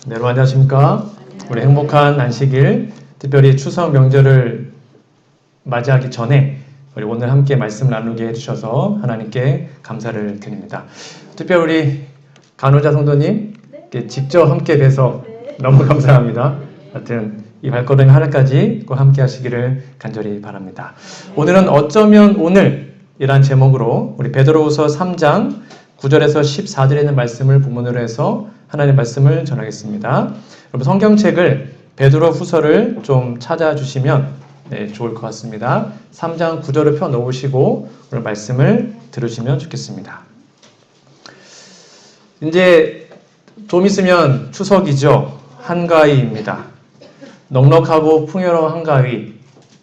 네, 여러분 안녕하십니까? 우리 행복한 안식일, 특별히 추석 명절을 맞이하기 전에 우리 오늘 함께 말씀 나누게 해주셔서 하나님께 감사를 드립니다. 특별히 우리 간호자 성도님 직접 함께 뵈서 너무 감사합니다. 하여튼 이 발걸음이 하늘까지 꼭 함께 하시기를 간절히 바랍니다. 오늘은 어쩌면 오늘이란 제목으로 우리 베드로후서 3장 9절에서 14절에 있는 말씀을 본문으로 해서 하나님의 말씀을 전하겠습니다. 여러분 성경책을 베드로후서를 좀 찾아주시면 좋을 것 같습니다. 3장 9절을 펴 놓으시고 오늘 말씀을 들으시면 좋겠습니다. 이제 좀 있으면 추석이죠. 한가위입니다. 넉넉하고 풍요로운 한가위.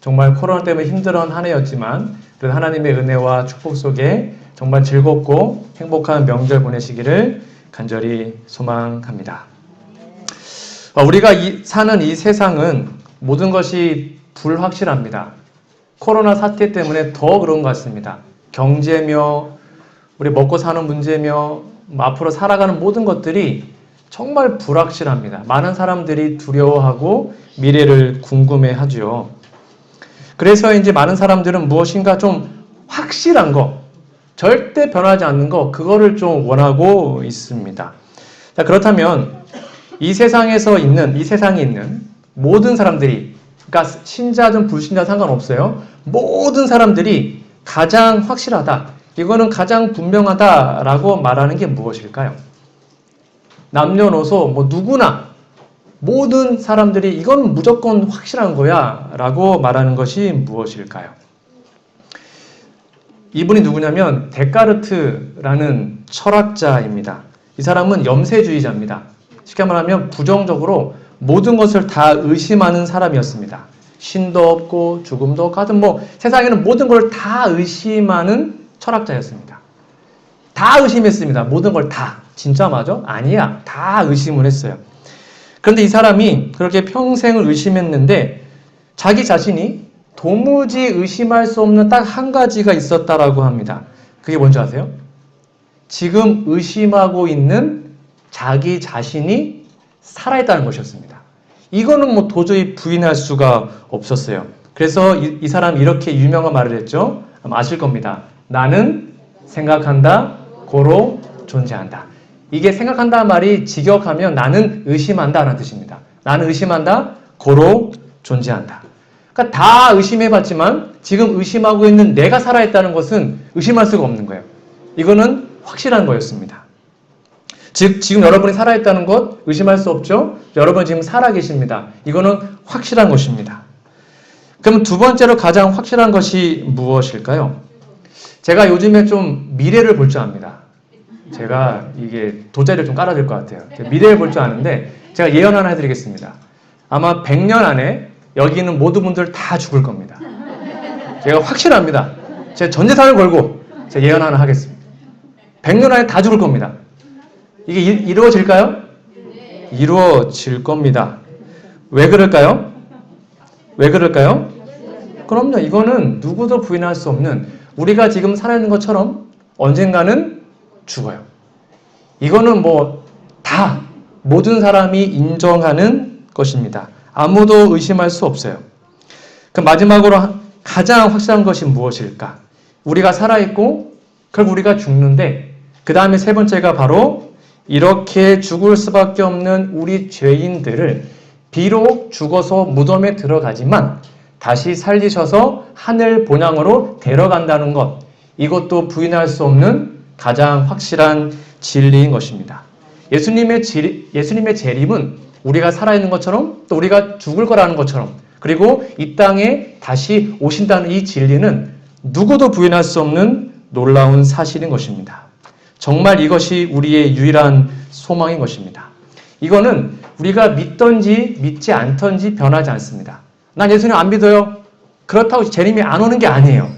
정말 코로나 때문에 힘들었던 한 해였지만 그래도 하나님의 은혜와 축복 속에 정말 즐겁고 행복한 명절 보내시기를 간절히 소망합니다. 우리가 사는 이 세상은 모든 것이 불확실합니다. 코로나 사태 때문에 더 그런 것 같습니다. 경제며 우리 먹고 사는 문제며 앞으로 살아가는 모든 것들이 정말 불확실합니다. 많은 사람들이 두려워하고 미래를 궁금해하죠. 그래서 이제 많은 사람들은 무엇인가 좀 확실한 거, 절대 변하지 않는 거, 그거를 좀 원하고 있습니다. 자, 그렇다면 이 세상에 있는 모든 사람들이, 그러니까 신자든 불신자 상관없어요. 모든 사람들이 가장 확실하다, 이거는 가장 분명하다라고 말하는 게 무엇일까요? 남녀노소 누구나 모든 사람들이 이건 무조건 확실한 거야 라고 말하는 것이 무엇일까요? 이분이 누구냐면 데카르트라는 철학자입니다. 이 사람은 염세주의자입니다. 쉽게 말하면 부정적으로 모든 것을 다 의심하는 사람이었습니다. 신도 없고 죽음도 없고 하여튼 세상에는 모든 걸 다 의심하는 철학자였습니다. 다 의심했습니다. 모든 걸 다. 진짜 맞아? 아니야. 다 의심을 했어요. 그런데 이 사람이 그렇게 평생을 의심했는데 자기 자신이 도무지 의심할 수 없는 딱 한 가지가 있었다라고 합니다. 그게 뭔지 아세요? 지금 의심하고 있는 자기 자신이 살아있다는 것이었습니다. 이거는 도저히 부인할 수가 없었어요. 그래서 이 사람이 이렇게 유명한 말을 했죠. 아마 아실 겁니다. 나는 생각한다, 고로 존재한다. 이게 생각한다 말이 직역하면 나는 의심한다 라는 뜻입니다. 나는 의심한다, 고로 존재한다. 그러니까 다 의심해봤지만 지금 의심하고 있는 내가 살아있다는 것은 의심할 수가 없는 거예요. 이거는 확실한 거였습니다. 즉 지금 여러분이 살아있다는 것 의심할 수 없죠? 여러분 지금 살아계십니다. 이거는 확실한 것입니다. 그럼 두 번째로 가장 확실한 것이 무엇일까요? 제가 요즘에 좀 미래를 볼 줄 압니다. 제가 이게 돗자리를 좀 깔아야 될 것 같아요. 미래를 볼 줄 아는데 제가 예언 하나 해드리겠습니다. 아마 100년 안에 여기 있는 모든 분들 다 죽을 겁니다. 제가 확실합니다. 제 전 재산을 걸고 제가 예언 하나 하겠습니다. 100년 안에 다 죽을 겁니다. 이게 이루어질까요? 이루어질 겁니다. 왜 그럴까요? 왜 그럴까요? 그럼요. 이거는 누구도 부인할 수 없는, 우리가 지금 살아있는 것처럼 언젠가는 죽어요. 이거는 다 모든 사람이 인정하는 것입니다. 아무도 의심할 수 없어요. 그럼 마지막으로 가장 확실한 것이 무엇일까? 우리가 살아있고 결국 우리가 죽는데 그 다음에 세 번째가 바로 이렇게 죽을 수밖에 없는 우리 죄인들을 비록 죽어서 무덤에 들어가지만 다시 살리셔서 하늘 본향으로 데려간다는 것, 이것도 부인할 수 없는 가장 확실한 진리인 것입니다. 예수님의 재림은 우리가 살아있는 것처럼 또 우리가 죽을 거라는 것처럼, 그리고 이 땅에 다시 오신다는 이 진리는 누구도 부인할 수 없는 놀라운 사실인 것입니다. 정말 이것이 우리의 유일한 소망인 것입니다. 이거는 우리가 믿던지 믿지 않던지 변하지 않습니다. 난 예수님 안 믿어요. 그렇다고 재림이 안 오는 게 아니에요.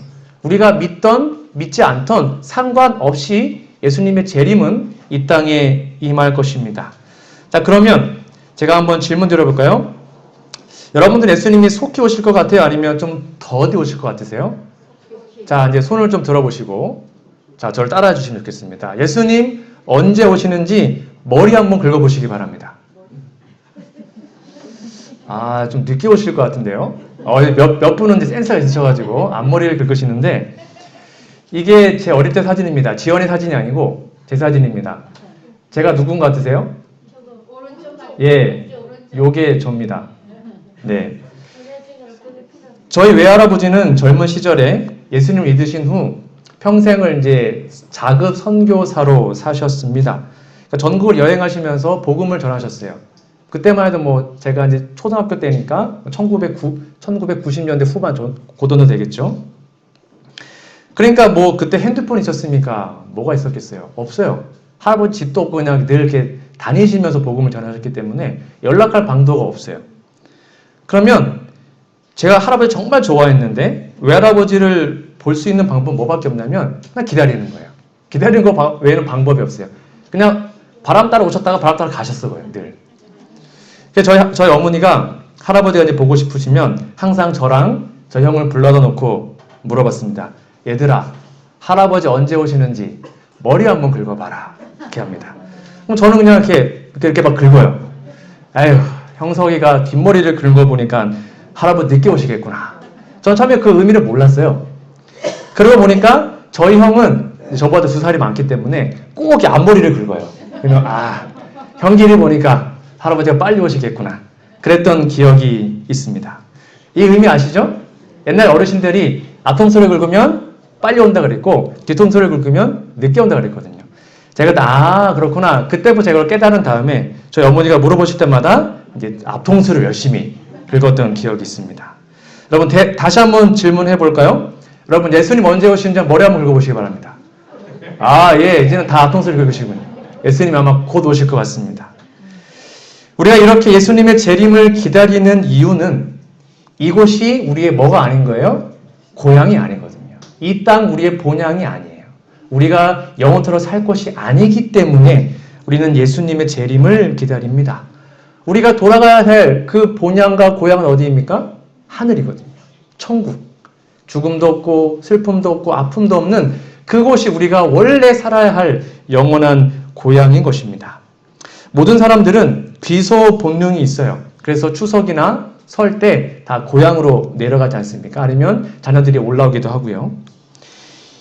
우리가 믿던 믿지 않던 상관없이 예수님의 재림은 이 땅에 임할 것입니다. 자, 그러면 제가 한번 질문 드려볼까요? 여러분들 예수님이 속히 오실 것 같아요? 아니면 좀 더디 오실 것 같으세요? 자, 이제 손을 좀 들어보시고, 자, 저를 따라해 주시면 좋겠습니다. 예수님 언제 오시는지 머리 한번 긁어보시기 바랍니다. 좀 늦게 오실 것 같은데요. 몇 분은 이제 센스가 있으셔가지고 앞머리를 긁으시는데, 이게 제 어릴 때 사진입니다. 지연의 사진이 아니고 제 사진입니다. 제가 누군 것 같으세요? 예, 요게 저입니다. 네. 저희 외할아버지는 젊은 시절에 예수님을 믿으신 후 평생을 이제 자급 선교사로 사셨습니다. 그러니까 전국을 여행하시면서 복음을 전하셨어요. 그때만 해도 뭐 제가 이제 초등학교 때니까 1990년대 후반 고전도 되겠죠. 그러니까 뭐 그때 핸드폰 있었습니까? 뭐가 있었겠어요? 없어요. 할아버지 집도 없고 그냥 늘 이렇게 다니시면서 복음을 전하셨기 때문에 연락할 방도가 없어요. 그러면 제가 할아버지 정말 좋아했는데 외할아버지를 볼 수 있는 방법은 뭐밖에 없냐면 그냥 기다리는 거예요. 기다리는 거 외에는 방법이 없어요. 그냥 바람 따라 오셨다가 바람 따라 가셨어요. 늘. 저희 어머니가 할아버지가 이제 보고 싶으시면 항상 저랑 저 형을 불러다 놓고 물어봤습니다. 얘들아, 할아버지 언제 오시는지 머리 한번 긁어봐라. 이렇게 합니다. 그럼 저는 그냥 이렇게 막 긁어요. 아유, 형석이가 뒷머리를 긁어보니까 할아버지 늦게 오시겠구나. 전 처음에 그 의미를 몰랐어요. 그러고 보니까 저희 형은 저보다 2살이 많기 때문에 꼭 앞머리를 긁어요. 그러면 형길이 보니까 할아버지가 빨리 오시겠구나. 그랬던 기억이 있습니다. 이 의미 아시죠? 옛날 어르신들이 앞통수를 긁으면 빨리 온다 그랬고 뒤통수를 긁으면 늦게 온다 그랬거든요. 제가 그렇구나. 그때부터 제가 그걸 깨달은 다음에 저희 어머니가 물어보실 때마다 이제 앞통수를 열심히 긁었던 기억이 있습니다. 여러분 다시 한번 질문해 볼까요? 여러분 예수님 언제 오시는지 머리 한번 긁어보시기 바랍니다. 예, 이제는 다 앞통수를 긁으시군요. 예수님 아마 곧 오실 것 같습니다. 우리가 이렇게 예수님의 재림을 기다리는 이유는 이곳이 우리의 뭐가 아닌 거예요? 고향이 아니거든요. 이 땅 우리의 본향이 아니에요. 우리가 영원토록 살 것이 아니기 때문에 우리는 예수님의 재림을 기다립니다. 우리가 돌아가야 할 그 본향과 고향은 어디입니까? 하늘이거든요. 천국. 죽음도 없고 슬픔도 없고 아픔도 없는 그곳이 우리가 원래 살아야 할 영원한 고향인 것입니다. 모든 사람들은 귀소 본능이 있어요. 그래서 추석이나 설 때 다 고향으로 내려가지 않습니까? 아니면 자녀들이 올라오기도 하고요.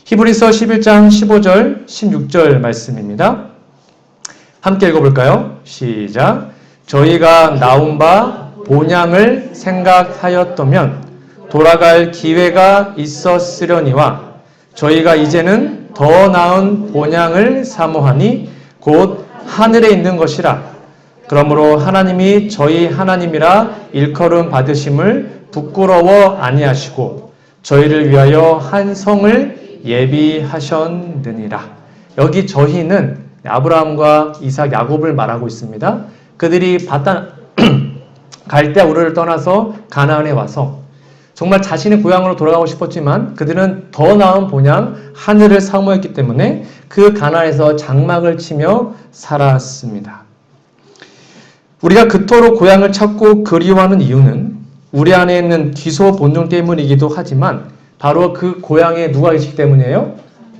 히브리서 11장 15절, 16절 말씀입니다. 함께 읽어볼까요? 시작. 저희가 나온 바 본향을 생각하였다면 돌아갈 기회가 있었으려니와 저희가 이제는 더 나은 본향을 사모하니 곧 하늘에 있는 것이라. 그러므로 하나님이 저희 하나님이라 일컬음 받으심을 부끄러워 아니하시고 저희를 위하여 한 성을 예비하셨느니라. 여기 저희는 아브라함과 이삭, 야곱을 말하고 있습니다. 그들이 갈대아 우르를 떠나서 가나안에 와서 정말 자신의 고향으로 돌아가고 싶었지만 그들은 더 나은 본향 하늘을 사모했기 때문에 그 가나안에서 장막을 치며 살았습니다. 우리가 그토록 고향을 찾고 그리워하는 이유는 우리 안에 있는 귀소 본능 때문이기도 하지만 바로 그 고향에 누가 계시기 때문이에요?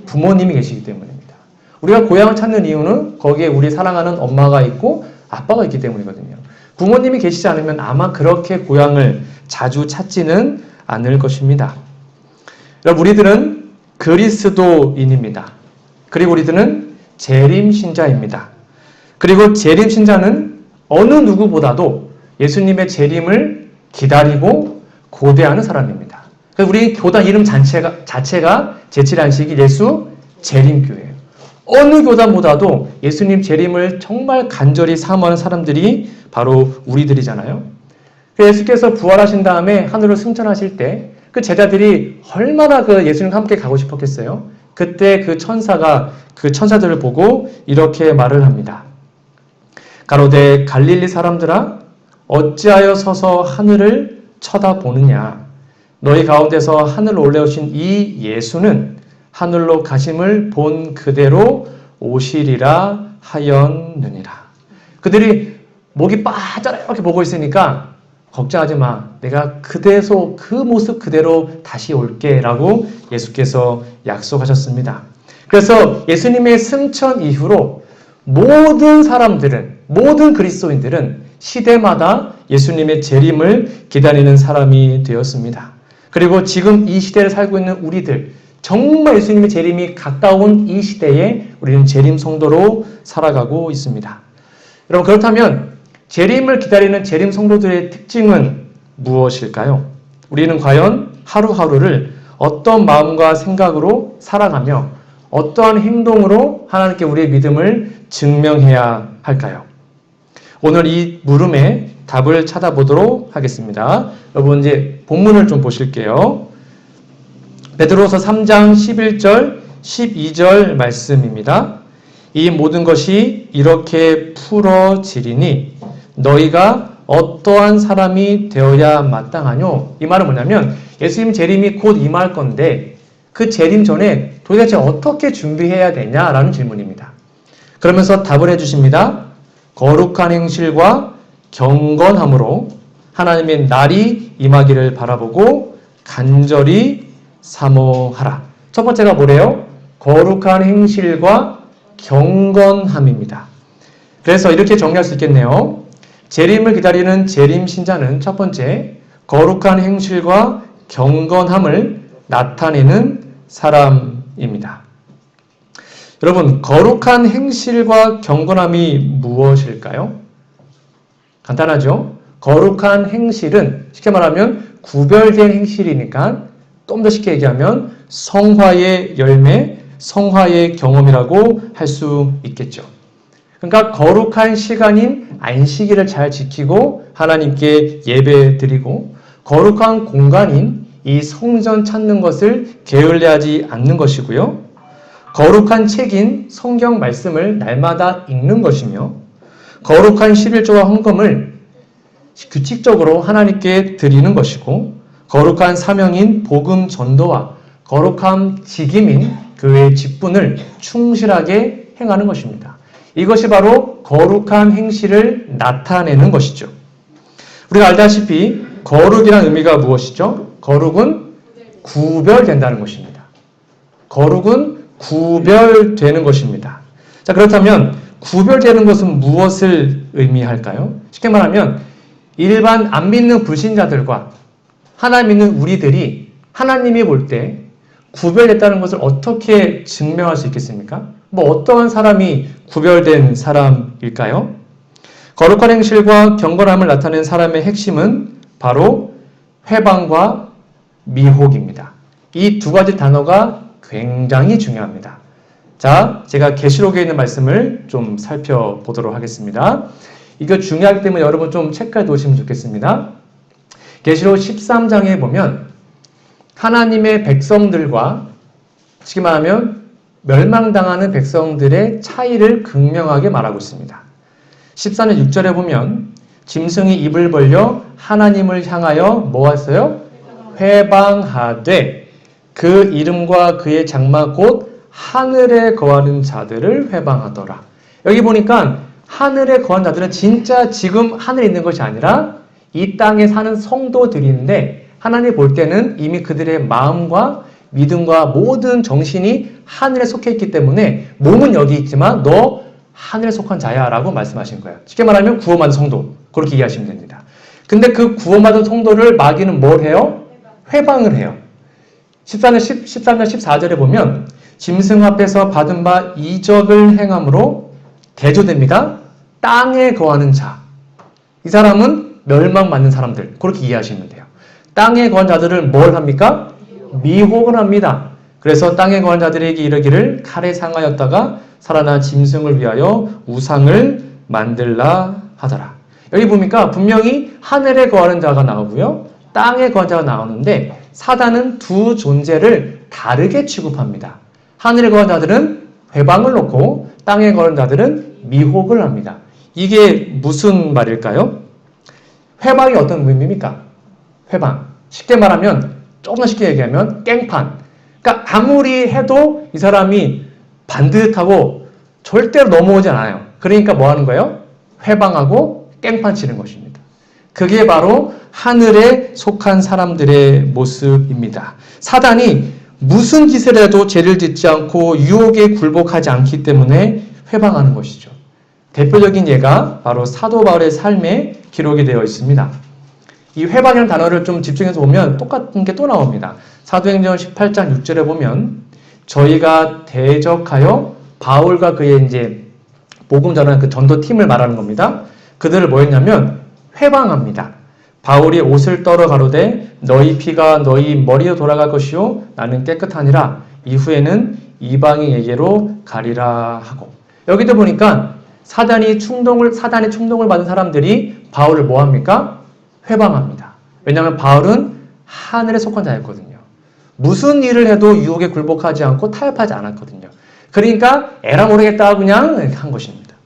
부모님이 계시기 때문입니다. 우리가 고향을 찾는 이유는 거기에 우리 사랑하는 엄마가 있고 아빠가 있기 때문이거든요. 부모님이 계시지 않으면 아마 그렇게 고향을 자주 찾지는 않을 것입니다. 여러분, 우리들은 그리스도인입니다. 그리고 우리들은 재림신자입니다. 그리고 재림신자는 어느 누구보다도 예수님의 재림을 기다리고 고대하는 사람입니다. 우리 교단 이름 자체가 제7안식이 예수 재림교회예요. 어느 교단보다도 예수님 재림을 정말 간절히 사모하는 사람들이 바로 우리들이잖아요. 예수께서 부활하신 다음에 하늘을 승천하실 때 그 제자들이 얼마나 그 예수님과 함께 가고 싶었겠어요? 그때 그 천사들을 보고 이렇게 말을 합니다. 가로되 갈릴리 사람들아 어찌하여 서서 하늘을 쳐다보느냐. 너희 가운데서 하늘로 올라오신 이 예수는 하늘로 가심을 본 그대로 오시리라 하였느니라. 그들이 목이 빠져라 이렇게 보고 있으니까 걱정하지 마. 내가 그 모습 그대로 다시 올게 라고 예수께서 약속하셨습니다. 그래서 예수님의 승천 이후로 모든 사람들은, 모든 그리스도인들은 시대마다 예수님의 재림을 기다리는 사람이 되었습니다. 그리고 지금 이 시대를 살고 있는 우리들, 정말 예수님의 재림이 가까운 이 시대에 우리는 재림 성도로 살아가고 있습니다. 여러분, 그렇다면 재림을 기다리는 재림 성도들의 특징은 무엇일까요? 우리는 과연 하루하루를 어떤 마음과 생각으로 살아가며 어떠한 행동으로 하나님께 우리의 믿음을 증명해야 할까요? 오늘 이 물음에 답을 찾아보도록 하겠습니다. 여러분, 이제 본문을 좀 보실게요. 베드로서 3장 11절, 12절 말씀입니다. 이 모든 것이 이렇게 풀어지리니 너희가 어떠한 사람이 되어야 마땅하뇨? 이 말은 뭐냐면 예수님 재림이 곧 임할 건데 그 재림 전에 도대체 어떻게 준비해야 되냐라는 질문입니다. 그러면서 답을 해주십니다. 거룩한 행실과 경건함으로 하나님의 날이 임하기를 바라보고 간절히 사모하라. 첫 번째가 뭐래요? 거룩한 행실과 경건함입니다. 그래서 이렇게 정리할 수 있겠네요. 재림을 기다리는 재림 신자는 첫 번째, 거룩한 행실과 경건함을 나타내는 사람입니다. 여러분, 거룩한 행실과 경건함이 무엇일까요? 간단하죠? 거룩한 행실은 쉽게 말하면 구별된 행실이니까 좀 더 쉽게 얘기하면 성화의 열매, 성화의 경험이라고 할 수 있겠죠. 그러니까 거룩한 시간인 안식일을 잘 지키고 하나님께 예배 드리고 거룩한 공간인 이 성전 찾는 것을 게을리하지 않는 것이고요. 거룩한 책인 성경 말씀을 날마다 읽는 것이며 거룩한 11조와 헌금을 규칙적으로 하나님께 드리는 것이고 거룩한 사명인 복음 전도와 거룩한 직임인 교회의 직분을 충실하게 행하는 것입니다. 이것이 바로 거룩한 행실을 나타내는 것이죠. 우리가 알다시피 거룩이란 의미가 무엇이죠? 거룩은 구별된다는 것입니다. 거룩은 구별되는 것입니다. 자, 그렇다면 구별되는 것은 무엇을 의미할까요? 쉽게 말하면 일반 안 믿는 불신자들과 하나님 믿는 우리들이 하나님이 볼 때 구별됐다는 것을 어떻게 증명할 수 있겠습니까? 뭐 어떠한 사람이 구별된 사람일까요? 거룩한 행실과 경건함을 나타낸 사람의 핵심은 바로 회방과 미혹입니다. 이 두 가지 단어가 굉장히 중요합니다. 자, 제가 계시록에 있는 말씀을 좀 살펴보도록 하겠습니다. 이거 중요하기 때문에 여러분 좀 체크해 두시면 좋겠습니다. 계시록 13장에 보면 하나님의 백성들과 쉽게 말하면 멸망당하는 백성들의 차이를 극명하게 말하고 있습니다. 14년 6절에 보면 짐승이 입을 벌려 하나님을 향하여 뭐 했어요? 회방하되 그 이름과 그의 장막 곧 하늘에 거하는 자들을 회방하더라. 여기 보니까 하늘에 거한 자들은 진짜 지금 하늘에 있는 것이 아니라 이 땅에 사는 성도들인데 하나님 볼 때는 이미 그들의 마음과 믿음과 모든 정신이 하늘에 속해 있기 때문에 몸은 여기 있지만 너 하늘에 속한 자야 라고 말씀하신 거예요. 쉽게 말하면 구원받은 성도, 그렇게 이해하시면 됩니다. 근데 그 구원받은 성도를 마귀는 뭘 해요? 회방을 해요. 13년 14절에 보면 짐승 앞에서 받은 바 이적을 행함으로 대조됩니다. 땅에 거하는 자. 이 사람은 멸망받는 사람들, 그렇게 이해하시면 돼요. 땅에 거한 자들을 뭘 합니까? 미혹을 합니다. 그래서 땅에 거한 자들에게 이르기를 칼에 상하였다가 살아난 짐승을 위하여 우상을 만들라 하더라. 여기 보니까 분명히 하늘에 거하는 자가 나오고요. 땅에 거하는 자가 나오는데 사단은 두 존재를 다르게 취급합니다. 하늘에 거하는 자들은 회방을 놓고 땅에 거하는 자들은 미혹을 합니다. 이게 무슨 말일까요? 회방이 어떤 의미입니까? 회방. 쉽게 말하면, 조금 더 쉽게 얘기하면 깽판. 그러니까 아무리 해도 이 사람이 반듯하고 절대로 넘어오지 않아요. 그러니까 뭐 하는 거예요? 회방하고 깽판 치는 것입니다. 그게 바로 하늘에 속한 사람들의 모습입니다. 사단이 무슨 짓을 해도 죄를 짓지 않고 유혹에 굴복하지 않기 때문에 회방하는 것이죠. 대표적인 예가 바로 사도 바울의 삶에 기록이 되어 있습니다. 이 회방이라는 단어를 좀 집중해서 보면 똑같은 게 또 나옵니다. 사도행전 18장 6절에 보면 저희가 대적하여 바울과 그의 이제 복음 전하는 그 전도팀을 말하는 겁니다. 그들을 뭐 했냐면 회방합니다. 바울이 옷을 떨어 가로되 너희 피가 너희 머리에 돌아갈 것이요 나는 깨끗하니라 이후에는 이방인에게로 가리라 하고, 여기도 보니까 사단이 충동을 받은 사람들이 바울을 뭐 합니까? 회방합니다. 왜냐하면 바울은 하늘에 속한 자였거든요. 무슨 일을 해도 유혹에 굴복하지 않고 타협하지 않았거든요. 그러니까 에라 모르겠다 그냥 한 것입니다.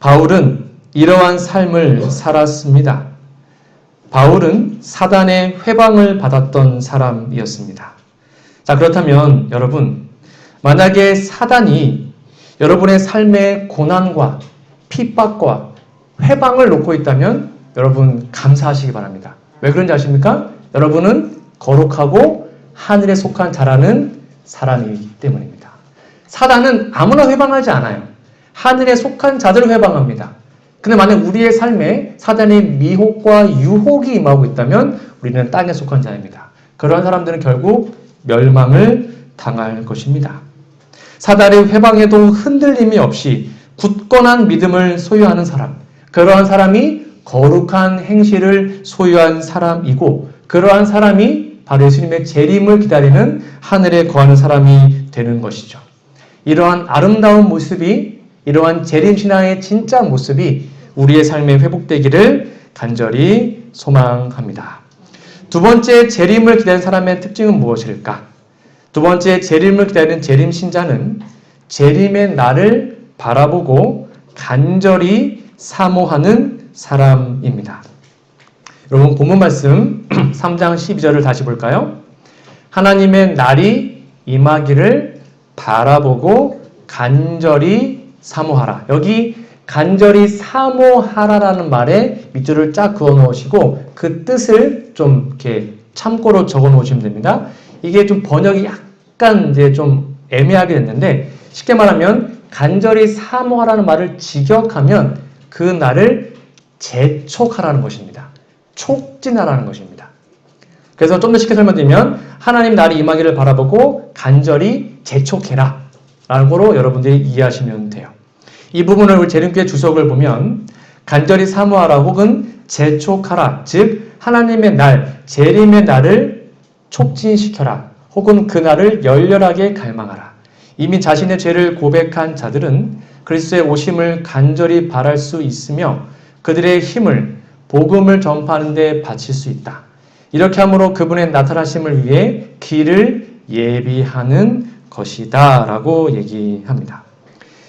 바울은 이러한 삶을 살았습니다. 바울은 사단의 회방을 받았던 사람이었습니다. 자, 그렇다면 여러분, 만약에 사단이 여러분의 삶의 고난과 핍박과 회방을 놓고 있다면 여러분 감사하시기 바랍니다. 왜 그런지 아십니까? 여러분은 거룩하고 하늘에 속한 자라는 사람이기 때문입니다. 사단은 아무나 회방하지 않아요. 하늘에 속한 자들을 회방합니다. 근데 만약 우리의 삶에 사단의 미혹과 유혹이 임하고 있다면 우리는 땅에 속한 자입니다. 그러한 사람들은 결국 멸망을 당할 것입니다. 사단의 회방에도 흔들림이 없이 굳건한 믿음을 소유하는 사람, 그러한 사람이 거룩한 행실을 소유한 사람이고, 그러한 사람이 바로 예수님의 재림을 기다리는 하늘에 거하는 사람이 되는 것이죠. 이러한 아름다운 모습이, 이러한 재림신앙의 진짜 모습이 우리의 삶에 회복되기를 간절히 소망합니다. 두 번째 재림을 기다리는 사람의 특징은 무엇일까? 두 번째 재림을 기다리는 재림신자는 재림의 날을 바라보고 간절히 사모하는 사람입니다. 여러분 본문 말씀 3장 12절을 다시 볼까요? 하나님의 날이 임하기를 바라보고 간절히 사모하라. 여기 간절히 사모하라라는 말에 밑줄을 쫙 그어 놓으시고 그 뜻을 좀 이렇게 참고로 적어 놓으시면 됩니다. 이게 좀 번역이 약간 이제 좀 애매하게 됐는데, 쉽게 말하면 간절히 사모하라는 말을 직역하면 그 날을 재촉하라는 것입니다. 촉진하라는 것입니다. 그래서 좀 더 쉽게 설명드리면 하나님 날이 임하기를 바라보고 간절히 재촉해라 라는 거로 여러분들이 이해하시면 돼요. 이 부분을 우리 재림교회 주석을 보면 간절히 사모하라 혹은 재촉하라, 즉 하나님의 날, 재림의 날을 촉진시켜라 혹은 그 날을 열렬하게 갈망하라. 이미 자신의 죄를 고백한 자들은 그리스도의 오심을 간절히 바랄 수 있으며 그들의 힘을 복음을 전파하는 데 바칠 수 있다. 이렇게 함으로 그분의 나타나심을 위해 길을 예비하는 것이다 라고 얘기합니다.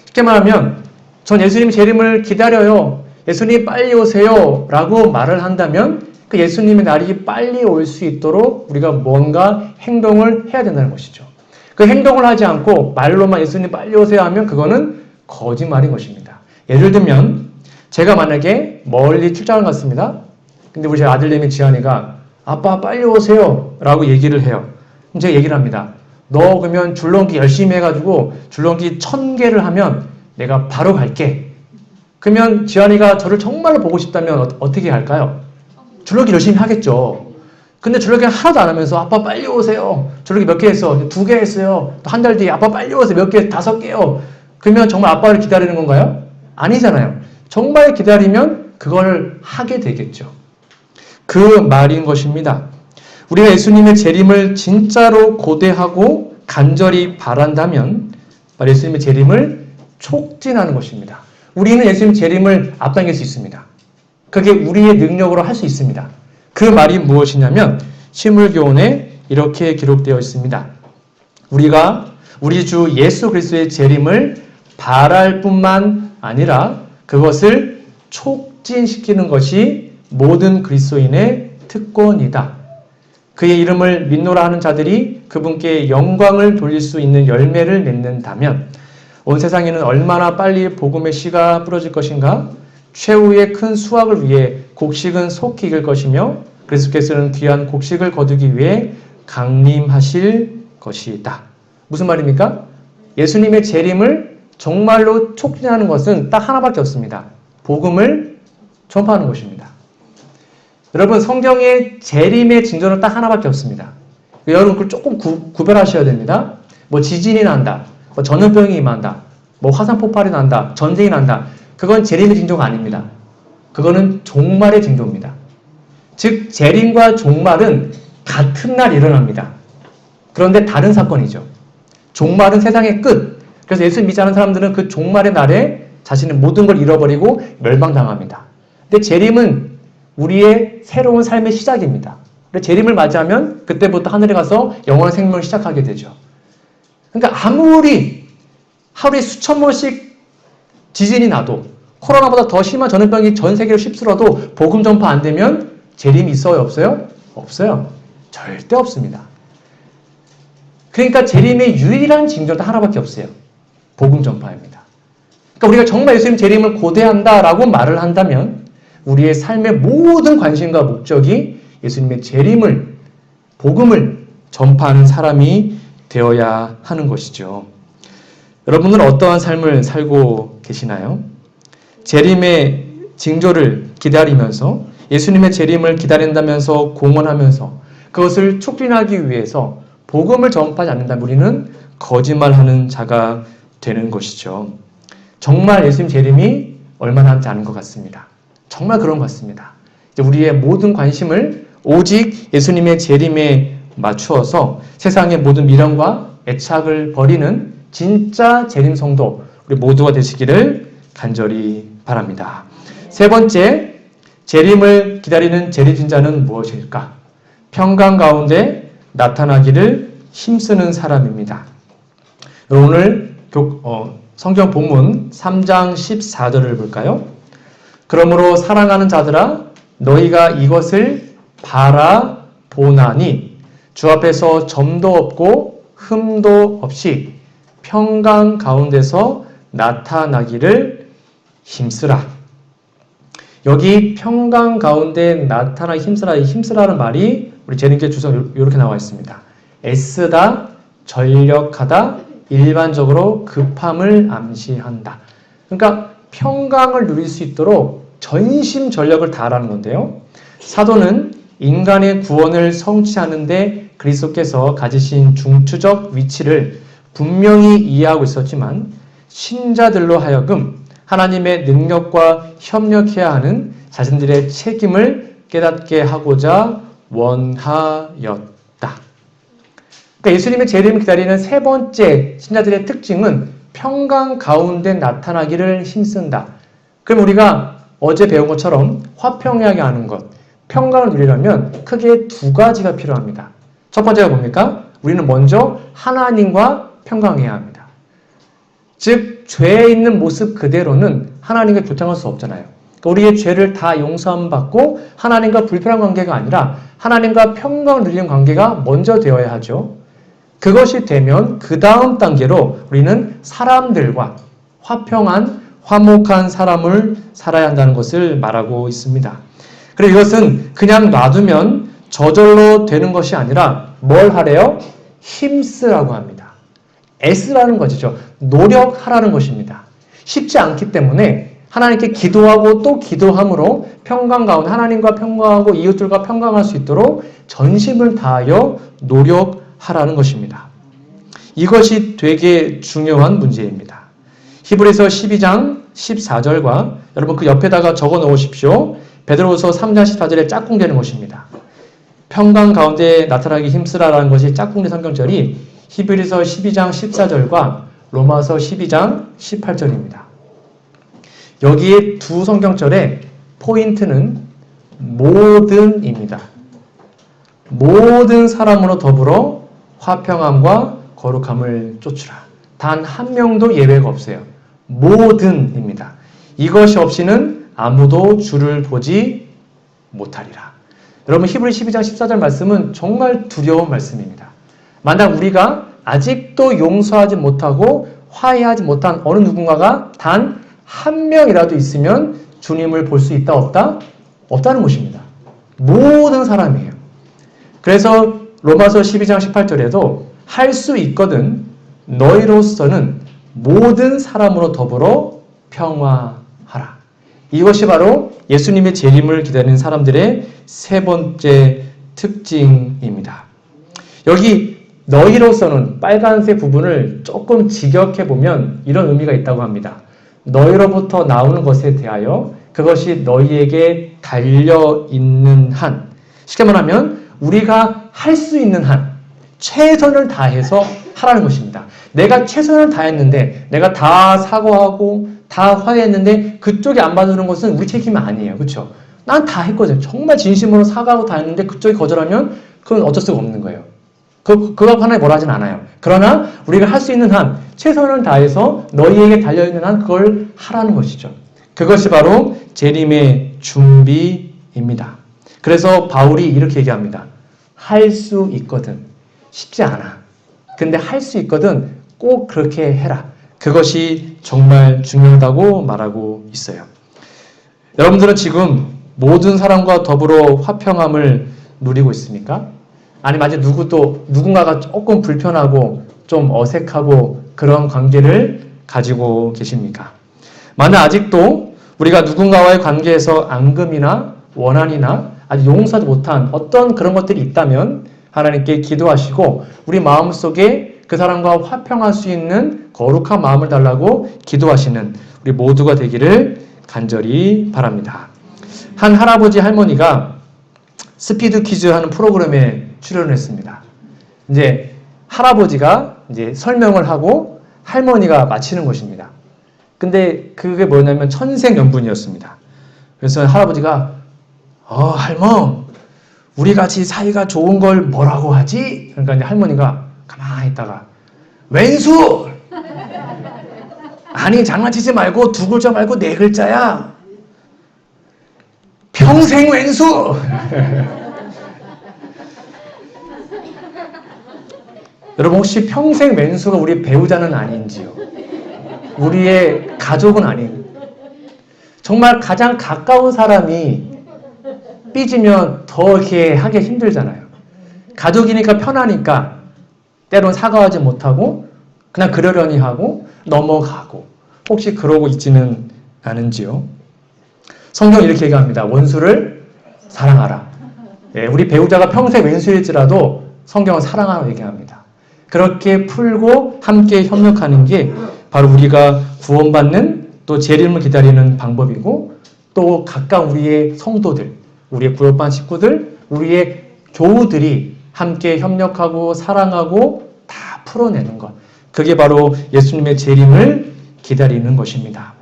쉽게 말하면 전 예수님 재림을 기다려요. 예수님 빨리 오세요 라고 말을 한다면 그 예수님의 날이 빨리 올 수 있도록 우리가 뭔가 행동을 해야 된다는 것이죠. 그 행동을 하지 않고 말로만 예수님 빨리 오세요 하면 그거는 거짓말인 것입니다. 예를 들면 제가 만약에 멀리 출장을 갔습니다. 근데 우리 제 아들내미 지한이가 아빠 빨리 오세요 라고 얘기를 해요. 그럼 제가 얘기를 합니다. 너 그러면 줄넘기 열심히 해가지고 줄넘기 1000개를 하면 내가 바로 갈게. 그러면 지한이가 저를 정말로 보고 싶다면 어떻게 할까요? 줄넘기 열심히 하겠죠. 근데 줄넘기 하나도 안 하면서 아빠 빨리 오세요. 줄넘기 몇 개 했어? 2개 했어요. 또 한 달 뒤에 아빠 빨리 오세요. 몇 개? 5개요. 그러면 정말 아빠를 기다리는 건가요? 아니잖아요. 정말 기다리면 그걸 하게 되겠죠. 그 말인 것입니다. 우리가 예수님의 재림을 진짜로 고대하고 간절히 바란다면 바로 예수님의 재림을 촉진하는 것입니다. 우리는 예수님 재림을 앞당길 수 있습니다. 그게 우리의 능력으로 할 수 있습니다. 그 말이 무엇이냐면 시물교훈에 이렇게 기록되어 있습니다. 우리가 우리 주 예수 그리스도의 재림을 바랄 뿐만 아니라 그것을 촉진시키는 것이 모든 그리스도인의 특권이다. 그의 이름을 믿노라 하는 자들이 그분께 영광을 돌릴 수 있는 열매를 맺는다면 온 세상에는 얼마나 빨리 복음의 씨가 뿌려질 것인가? 최후의 큰 수확을 위해 곡식은 속히 익을 것이며 그리스도께서는 귀한 곡식을 거두기 위해 강림하실 것이다. 무슨 말입니까? 예수님의 재림을 정말로 촉진하는 것은 딱 하나밖에 없습니다. 복음을 전파하는 것입니다. 여러분, 성경의 재림의 징조는 딱 하나밖에 없습니다. 여러분, 그걸 조금 구별하셔야 됩니다. 뭐 지진이 난다, 뭐 전염병이 임한다, 뭐 화산 폭발이 난다, 전쟁이 난다. 그건 재림의 징조가 아닙니다. 그거는 종말의 징조입니다. 즉, 재림과 종말은 같은 날 일어납니다. 그런데 다른 사건이죠. 종말은 세상의 끝. 그래서 예수 믿지 않은 사람들은 그 종말의 날에 자신의 모든 걸 잃어버리고 멸망당합니다. 근데 재림은 우리의 새로운 삶의 시작입니다. 재림을 맞이하면 그때부터 하늘에 가서 영원한 생명을 시작하게 되죠. 그러니까 아무리 하루에 수천 번씩 지진이 나도 코로나보다 더 심한 전염병이 전 세계로 휩쓸어도 복음 전파 안 되면 재림이 있어요? 없어요? 없어요. 절대 없습니다. 그러니까 재림의 유일한 징조는 하나밖에 없어요. 복음 전파입니다. 그러니까 우리가 정말 예수님 재림을 고대한다라고 말을 한다면 우리의 삶의 모든 관심과 목적이 예수님의 재림을, 복음을 전파하는 사람이 되어야 하는 것이죠. 여러분은 어떠한 삶을 살고 계시나요? 재림의 징조를 기다리면서 예수님의 재림을 기다린다면서 공언하면서 그것을 촉진하기 위해서 복음을 전파하지 않는다면 우리는 거짓말하는 자가 되는 것이죠. 정말 예수님 재림이 얼마 남지 않은 것 같습니다. 정말 그런 것 같습니다. 우리의 모든 관심을 오직 예수님의 재림에 맞추어서 세상의 모든 미련과 애착을 버리는 진짜 재림 성도 우리 모두가 되시기를 간절히 바랍니다. 세 번째, 재림을 기다리는 재림신자는 무엇일까? 평강 가운데 나타나기를 힘쓰는 사람입니다. 오늘 성경 본문 3장 14절을 볼까요? 그러므로 사랑하는 자들아 너희가 이것을 바라보나니 주 앞에서 점도 없고 흠도 없이 평강 가운데서 나타나기를 힘쓰라. 여기 평강 가운데 나타나기 힘쓰라, 이 힘쓰라는 말이 우리 재림교회 주석 이렇게 나와 있습니다. 애쓰다, 전력하다, 일반적으로 급함을 암시한다. 그러니까 평강을 누릴 수 있도록 전심전력을 다하라는 건데요. 사도는 인간의 구원을 성취하는데 그리스도께서 가지신 중추적 위치를 분명히 이해하고 있었지만 신자들로 하여금 하나님의 능력과 협력해야 하는 자신들의 책임을 깨닫게 하고자 원하였다. 그러니까 예수님의 재림을 기다리는 세 번째 신자들의 특징은 평강 가운데 나타나기를 힘쓴다. 그럼 우리가 어제 배운 것처럼 화평하게 하는 것, 평강을 누리려면 크게 두 가지가 필요합니다. 첫 번째가 뭡니까? 우리는 먼저 하나님과 평강해야 합니다. 즉, 죄에 있는 모습 그대로는 하나님과 교통할 수 없잖아요. 그러니까 우리의 죄를 다 용서함 받고 하나님과 불편한 관계가 아니라 하나님과 평강을 누리는 관계가 먼저 되어야 하죠. 그것이 되면 그 다음 단계로 우리는 사람들과 화평한, 화목한 사람을 살아야 한다는 것을 말하고 있습니다. 그리고 이것은 그냥 놔두면 저절로 되는 것이 아니라 뭘 하래요? 힘쓰라고 합니다. 애쓰라는 것이죠. 노력하라는 것입니다. 쉽지 않기 때문에 하나님께 기도하고 또 기도함으로 평강 가운데 하나님과 평강하고 이웃들과 평강할 수 있도록 전심을 다하여 노력하라는 것입니다. 이것이 되게 중요한 문제입니다. 히브리서 12장 14절과 여러분 그 옆에다가 적어 놓으십시오. 베드로후서 3장 14절에 짝꿍되는 것입니다. 평강 가운데 나타나기 힘쓰라라는 것이 짝꿍된 성경절이 히브리서 12장 14절과 로마서 12장 18절입니다. 여기에 두 성경절의 포인트는 모든입니다. 모든 사람으로 더불어 화평함과 거룩함을 쫓으라. 단 한 명도 예외가 없어요. 모든입니다. 이것이 없이는 아무도 주를 보지 못하리라. 여러분 히브리 12장 14절 말씀은 정말 두려운 말씀입니다. 만약 우리가 아직도 용서하지 못하고 화해하지 못한 어느 누군가가 단 한 명이라도 있으면 주님을 볼 수 있다 없다? 없다는 것입니다. 모든 사람이에요. 그래서 로마서 12장 18절에도 할 수 있거든 너희로서는 모든 사람으로 더불어 평화하라. 이것이 바로 예수님의 재림을 기다리는 사람들의 세 번째 특징입니다. 여기 너희로서는 빨간색 부분을 조금 직역해보면 이런 의미가 있다고 합니다. 너희로부터 나오는 것에 대하여 그것이 너희에게 달려있는 한, 쉽게 말하면 우리가 할 수 있는 한 최선을 다해서 하라는 것입니다. 내가 최선을 다했는데 내가 다 사과하고 다 화해했는데 그쪽이 안 받아주는 것은 우리 책임이 아니에요. 그렇죠? 난 다 했거든. 정말 진심으로 사과하고 다 했는데 그쪽이 거절하면 그건 어쩔 수가 없는 거예요. 그거 하나에 뭐라 하진 않아요. 그러나 우리가 할 수 있는 한 최선을 다해서 너희에게 달려있는 한 그걸 하라는 것이죠. 그것이 바로 재림의 준비입니다. 그래서 바울이 이렇게 얘기합니다. 할 수 있거든. 쉽지 않아. 근데 할 수 있거든. 꼭 그렇게 해라. 그것이 정말 중요하다고 말하고 있어요. 여러분들은 지금 모든 사람과 더불어 화평함을 누리고 있습니까? 아니면 아직 누군가가 조금 불편하고 좀 어색하고 그런 관계를 가지고 계십니까? 만약 아직도 우리가 누군가와의 관계에서 앙금이나 원한이나 아직 용서하지 못한 어떤 그런 것들이 있다면 하나님께 기도하시고 우리 마음속에 그 사람과 화평할 수 있는 거룩한 마음을 달라고 기도하시는 우리 모두가 되기를 간절히 바랍니다. 한 할아버지 할머니가 스피드 퀴즈 하는 프로그램에 출연을 했습니다. 이제 할아버지가 이제 설명을 하고 할머니가 맞히는 것입니다. 근데 그게 뭐냐면 천생연분이었습니다. 그래서 할아버지가 할멈 우리 같이 사이가 좋은 걸 뭐라고 하지? 그러니까 이제 할머니가 가만히 있다가 왼수! 아니 장난치지 말고 두 글자 말고 네 글자야. 평생 왼수! 여러분 혹시 평생 왼수가 우리 배우자는 아닌지요? 우리의 가족은 아닌 정말 가장 가까운 사람이 삐지면 더 이렇게 하기 힘들잖아요. 가족이니까 편하니까 때론 사과하지 못하고 그냥 그러려니 하고 넘어가고 혹시 그러고 있지는 않은지요? 성경은 이렇게 얘기합니다. 원수를 사랑하라. 우리 배우자가 평생 왼수일지라도 성경은 사랑하라고 얘기합니다. 그렇게 풀고 함께 협력하는 게 바로 우리가 구원받는 또 재림을 기다리는 방법이고 또 가까운 우리의 성도들, 우리의 구역반 식구들, 우리의 교우들이 함께 협력하고 사랑하고 다 풀어내는 것. 그게 바로 예수님의 재림을 기다리는 것입니다.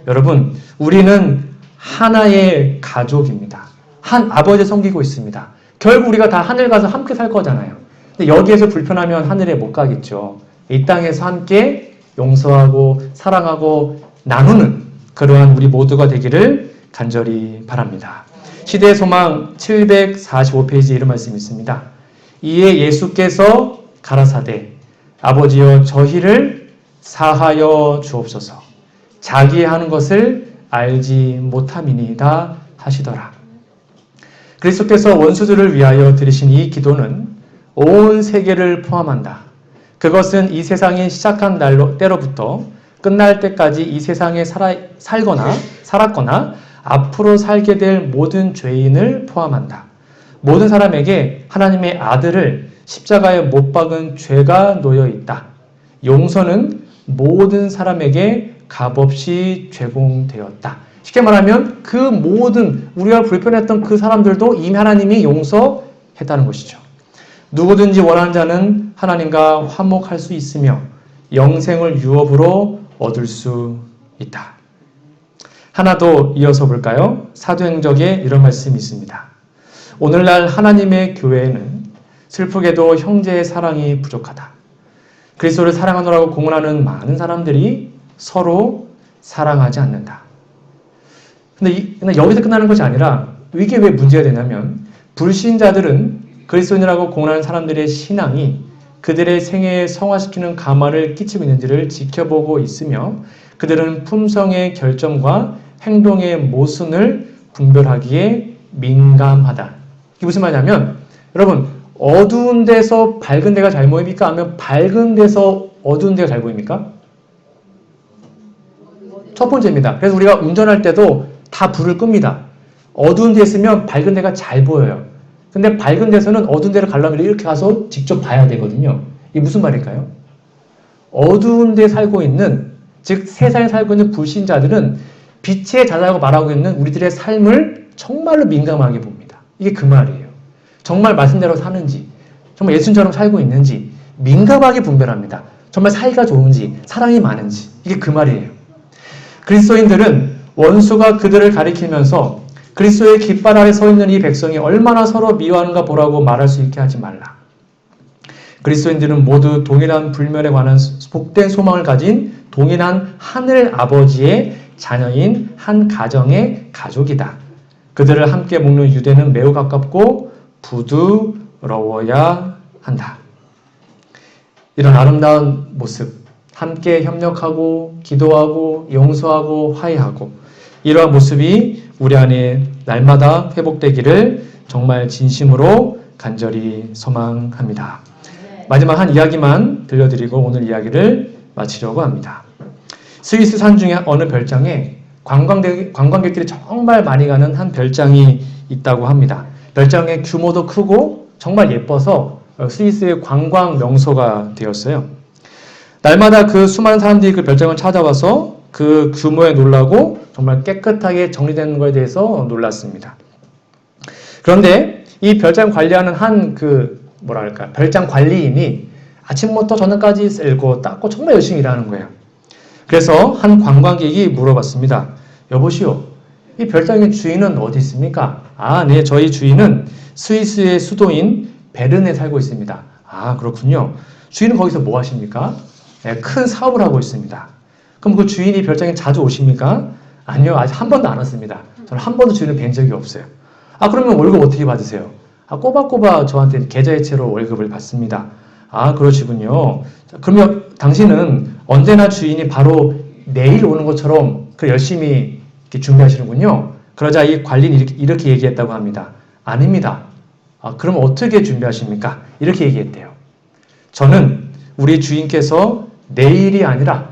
여러분, 우리는 하나의 가족입니다. 한 아버지 섬기고 있습니다. 결국 우리가 다 하늘 가서 함께 살 거잖아요. 근데 여기에서 불편하면 하늘에 못 가겠죠. 이 땅에서 함께 용서하고 사랑하고 나누는 그러한 우리 모두가 되기를 간절히 바랍니다. 시대의 소망 745페이지에 이런 말씀이 있습니다. 이에 예수께서 가라사대 아버지여 저희를 사하여 주옵소서 자기 하는 것을 알지 못함이니이다 하시더라. 그리스도께서 원수들을 위하여 드리신 이 기도는 온 세계를 포함한다. 그것은 이 세상이 시작한 때로부터 끝날 때까지 이 세상에 살았거나 앞으로 살게 될 모든 죄인을 포함한다. 모든 사람에게 하나님의 아들을 십자가에 못 박은 죄가 놓여 있다. 용서는 모든 사람에게 값없이 제공되었다. 쉽게 말하면 그 모든 우리가 불편했던 그 사람들도 이미 하나님이 용서했다는 것이죠. 누구든지 원하는 자는 하나님과 화목할 수 있으며 영생을 유업으로 얻을 수 있다. 하나 더 이어서 볼까요? 사도행적에 이런 말씀이 있습니다. 오늘날 하나님의 교회에는 슬프게도 형제의 사랑이 부족하다. 그리스도를 사랑하노라고 공언하는 많은 사람들이 서로 사랑하지 않는다. 근데 여기서 끝나는 것이 아니라 이게 왜 문제가 되냐면 불신자들은 그리스도인이라고 공언하는 사람들의 신앙이 그들의 생애에 성화시키는 가마를 끼치고 있는지를 지켜보고 있으며 그들은 품성의 결점과 행동의 모순을 분별하기에 민감하다. 이게 무슨 말이냐면 여러분 어두운 데서 밝은 데가 잘 보입니까? 아니면 밝은 데서 어두운 데가 잘 보입니까? 첫 번째입니다. 그래서 우리가 운전할 때도 다 불을 끕니다. 어두운 데 있으면 밝은 데가 잘 보여요. 근데 밝은 데서는 어두운 데를 가려면 이렇게 가서 직접 봐야 되거든요. 이게 무슨 말일까요? 어두운 데 살고 있는, 즉 세상에 살고 있는 불신자들은 빛의 자라고 말하고 있는 우리들의 삶을 정말로 민감하게 봅니다. 이게 그 말이에요. 정말 말씀대로 사는지, 정말 예수님처럼 살고 있는지 민감하게 분별합니다. 정말 사이가 좋은지, 사랑이 많은지. 이게 그 말이에요. 그리스도인들은 원수가 그들을 가리키면서 그리스도의 깃발 아래 서 있는 이 백성이 얼마나 서로 미워하는가 보라고 말할 수 있게 하지 말라. 그리스도인들은 모두 동일한 불멸에 관한 복된 소망을 가진 동일한 하늘 아버지의 자녀인 한 가정의 가족이다. 그들을 함께 묶는 유대는 매우 가깝고 부드러워야 한다. 이런 아름다운 모습, 함께 협력하고 기도하고 용서하고 화해하고 이러한 모습이 우리 안에 날마다 회복되기를 정말 진심으로 간절히 소망합니다. 마지막 한 이야기만 들려드리고 오늘 이야기를 마치려고 합니다. 스위스 산 중에 어느 별장에 관광객들이 정말 많이 가는 한 별장이 있다고 합니다. 별장의 규모도 크고 정말 예뻐서 스위스의 관광 명소가 되었어요. 날마다 그 수많은 사람들이 그 별장을 찾아와서 그 규모에 놀라고 정말 깨끗하게 정리되는 것에 대해서 놀랐습니다. 그런데 이 별장 관리하는 한 별장 관리인이 아침부터 저녁까지 쓸고 닦고 정말 열심히 일하는 거예요. 그래서 한 관광객이 물어봤습니다. 여보시오, 이 별장의 주인은 어디 있습니까? 네, 저희 주인은 스위스의 수도인 베른에 살고 있습니다. 그렇군요. 주인은 거기서 뭐 하십니까? 네, 큰 사업을 하고 있습니다. 그럼 그 주인이 별장에 자주 오십니까? 아니요, 아직 한 번도 안 왔습니다. 저는 한 번도 주인을 뵌 적이 없어요. 그러면 월급 어떻게 받으세요? 꼬박꼬박 저한테 계좌이체로 월급을 받습니다. 그러시군요. 그러면 당신은 언제나 주인이 바로 내일 오는 것처럼 열심히 이렇게 준비하시는군요. 그러자 이 관리는 이렇게 얘기했다고 합니다. 아닙니다. 그럼 어떻게 준비하십니까? 이렇게 얘기했대요. 저는 우리 주인께서 내일이 아니라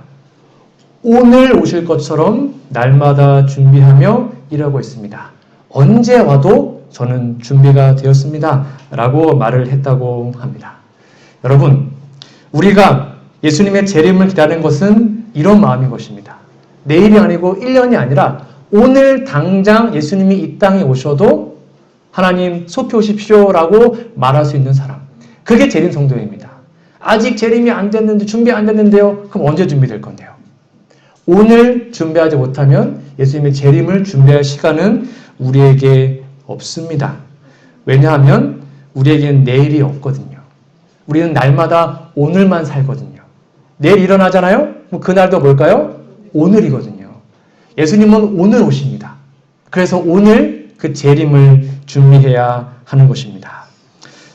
오늘 오실 것처럼 날마다 준비하며 일하고 있습니다. 언제 와도 저는 준비가 되었습니다. 라고 말을 했다고 합니다. 여러분, 우리가 예수님의 재림을 기다리는 것은 이런 마음인 것입니다. 내일이 아니고 1년이 아니라 오늘 당장 예수님이 이 땅에 오셔도 하나님 속히 오십시오라고 말할 수 있는 사람. 그게 재림 성도입니다. 아직 재림이 안 됐는데 준비 안 됐는데요. 그럼 언제 준비될 건데요? 오늘 준비하지 못하면 예수님의 재림을 준비할 시간은 우리에게 없습니다. 왜냐하면 우리에게는 내일이 없거든요. 우리는 날마다 오늘만 살거든요. 내일 일어나잖아요? 그날도 뭘까요? 오늘이거든요. 예수님은 오늘 오십니다. 그래서 오늘 그 재림을 준비해야 하는 것입니다.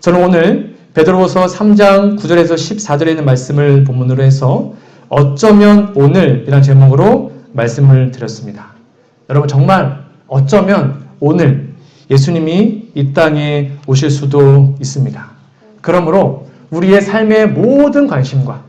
저는 오늘 베드로후서 3장 9절에서 14절에 있는 말씀을 본문으로 해서 어쩌면 오늘이라는 제목으로 말씀을 드렸습니다. 여러분, 정말 어쩌면 오늘 예수님이 이 땅에 오실 수도 있습니다. 그러므로 우리의 삶의 모든 관심과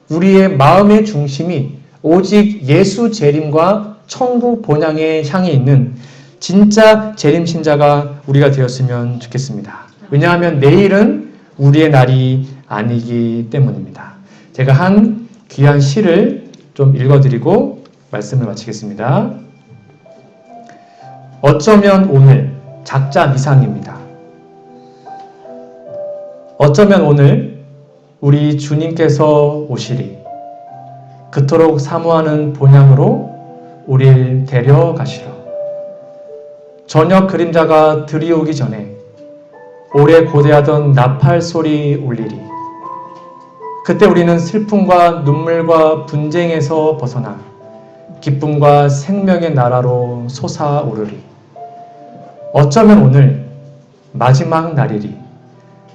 우리의 마음의 중심이 오직 예수 재림과 천국 본향에 향해 있는 진짜 재림 신자가 우리가 되었으면 좋겠습니다. 왜냐하면 내일은 우리의 날이 아니기 때문입니다. 제가 한 귀한 시를 좀 읽어드리고 말씀을 마치겠습니다. 어쩌면 오늘, 작자 미상입니다. 어쩌면 오늘 우리 주님께서 오시리 그토록 사모하는 본향으로 우리를 데려가시러 저녁 그림자가 들이오기 전에 오래 고대하던 나팔 소리 울리리. 그때 우리는 슬픔과 눈물과 분쟁에서 벗어나 기쁨과 생명의 나라로 솟아오르리. 어쩌면 오늘 마지막 날이리.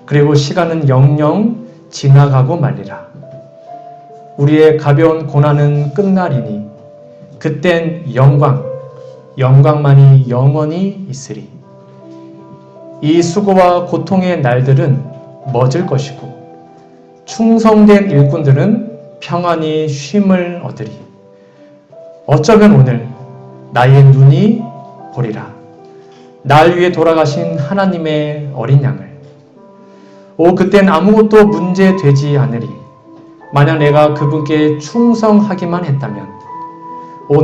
그리고 시간은 영영 지나가고 말리라. 우리의 가벼운 고난은 끝날이니 그땐 영광만이 영원히 있으리. 이 수고와 고통의 날들은 멎을 것이고 충성된 일꾼들은 평안히 쉼을 얻으리. 어쩌면 오늘 나의 눈이 보리라. 날 위해 돌아가신 하나님의 어린 양을. 그땐 아무것도 문제되지 않으리. 만약 내가 그분께 충성하기만 했다면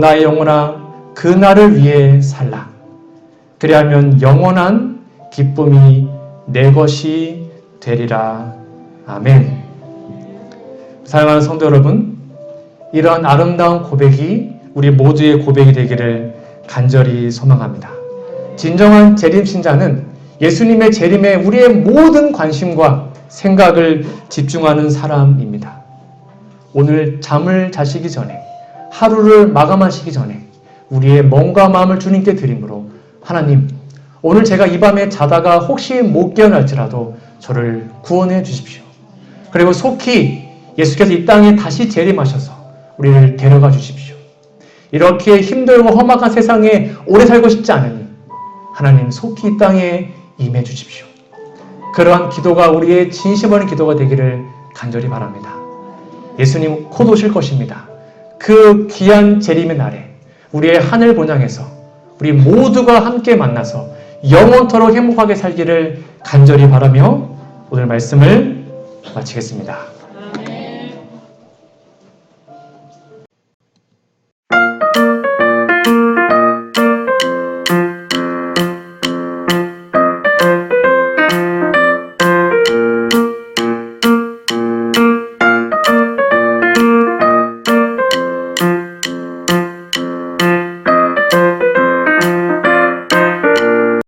나의 영혼아 그날을 위해 살라. 그리하면 영원한 기쁨이 내 것이 되리라. 아멘. 사랑하는 성도 여러분, 이러한 아름다운 고백이 우리 모두의 고백이 되기를 간절히 소망합니다. 진정한 재림신자는 예수님의 재림에 우리의 모든 관심과 생각을 집중하는 사람입니다. 오늘 잠을 자시기 전에, 하루를 마감하시기 전에 우리의 몸과 마음을 주님께 드림으로 하나님, 오늘 제가 이 밤에 자다가 혹시 못 깨어날지라도 저를 구원해 주십시오. 그리고 속히 예수께서 이 땅에 다시 재림하셔서 우리를 데려가 주십시오. 이렇게 힘들고 험악한 세상에 오래 살고 싶지 않으니 하나님 속히 이 땅에 임해 주십시오. 그러한 기도가 우리의 진심 어린 기도가 되기를 간절히 바랍니다. 예수님 곧 오실 것입니다. 그 귀한 재림의 날에 우리의 하늘 본향에서 우리 모두가 함께 만나서 영원토록 행복하게 살기를 간절히 바라며 오늘 말씀을 마치겠습니다.